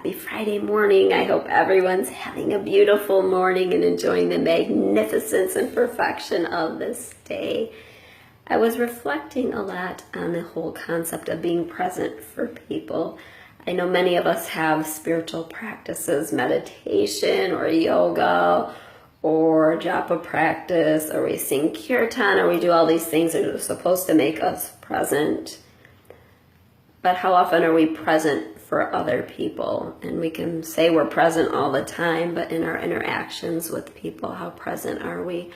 Happy Friday morning. I hope everyone's having a beautiful morning and enjoying the magnificence and perfection of this day. I was reflecting a lot on the whole concept of being present for people. I know many of us have spiritual practices, meditation or yoga or japa practice, or we sing kirtan, or we do all these things that are supposed to make us present. But how often are we present for other people? And we can say we're present all the time, but in our interactions with people, how present are we?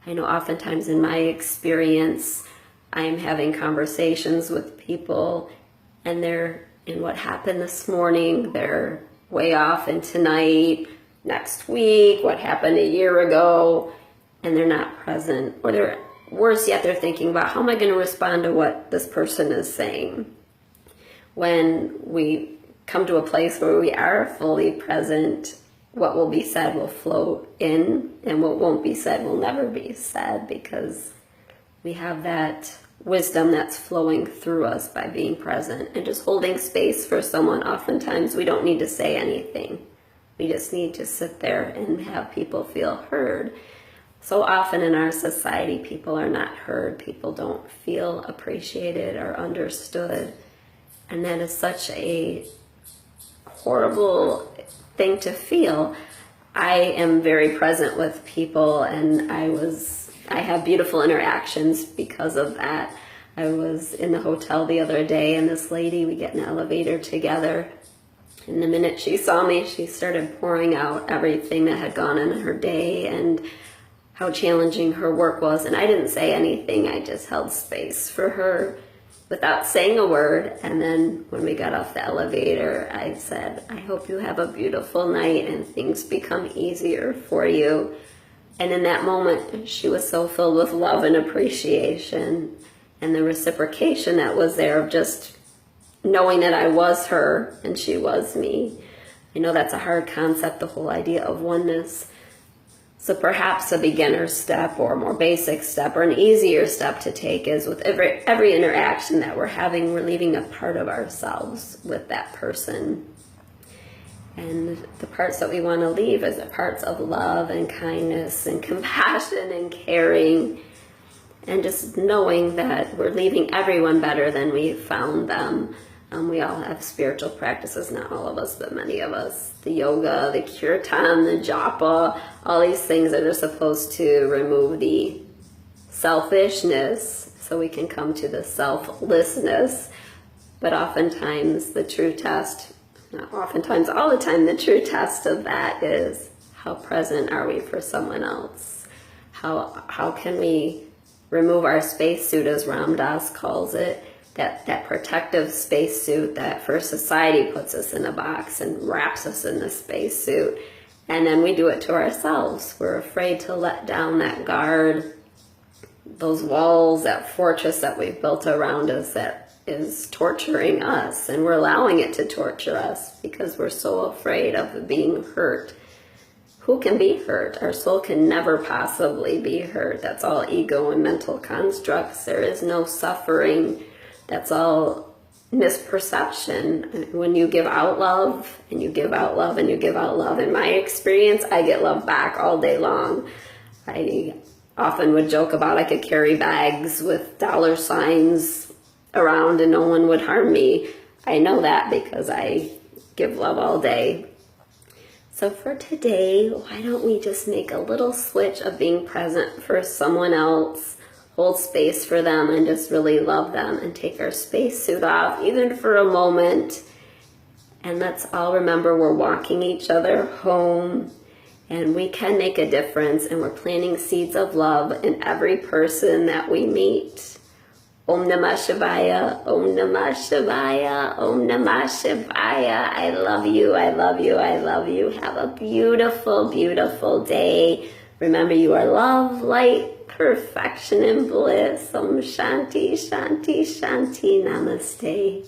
I know oftentimes in my experience, I am having conversations with people and they're in what happened this morning, they're way off in tonight, next week, what happened a year ago, and they're not present. Or they're worse yet, they're thinking about how am I going to respond to what this person is saying. When we come to a place where we are fully present, what will be said will float in, and what won't be said will never be said, because we have that wisdom that's flowing through us by being present and just holding space for someone. Oftentimes we don't need to say anything. We just need to sit there and have people feel heard. So often in our society, people are not heard. People don't feel appreciated or understood. And that is such a horrible thing to feel. I am very present with people, and I have beautiful interactions because of that. I was in the hotel the other day, and this lady, we get in an elevator together, and the minute she saw me, she started pouring out everything that had gone in her day and how challenging her work was. And I didn't say anything. I just held space for her without saying a word. And then when we got off the elevator, I said, I hope you have a beautiful night and things become easier for you. And in that moment, she was so filled with love and appreciation, and the reciprocation that was there of just knowing that I was her and she was me. I know that's a hard concept, the whole idea of oneness. So perhaps a beginner step or a more basic step or an easier step to take is with every interaction that we're having, we're leaving a part of ourselves with that person. And the parts that we want to leave is the parts of love and kindness and compassion and caring, and just knowing that we're leaving everyone better than we found them. We all have spiritual practices, not all of us, but many of us. The yoga, the kirtan, the japa, all these things that are supposed to remove the selfishness so we can come to the selflessness. But oftentimes the true test, not oftentimes, all the time, the true test of that is how present are we for someone else? How can we remove our spacesuit, as Ram Dass calls it, that protective spacesuit that for society puts us in a box and wraps us in the spacesuit, and then we do it to ourselves. We're afraid to let down that guard, those walls, that fortress that we've built around us that is torturing us, and we're allowing it to torture us because we're so afraid of being hurt. Who can be hurt? Our soul can never possibly be hurt. That's all ego and mental constructs. There is no suffering. That's all misperception. When you give out love and you give out love and you give out love, in my experience, I get love back all day long. I often would joke about I could carry bags with dollar signs around and no one would harm me. I know that because I give love all day. So for today, why don't we just make a little switch of being present for someone else, hold space for them, and just really love them, and take our spacesuit off, even for a moment. And let's all remember we're walking each other home, and we can make a difference, and we're planting seeds of love in every person that we meet. Om Namah Shivaya, Om Namah Shivaya, Om Namah Shivaya. I love you, I love you, I love you. Have a beautiful, beautiful day. Remember, you are love, light, perfection, and bliss. Om Shanti, Shanti, Shanti. Namaste.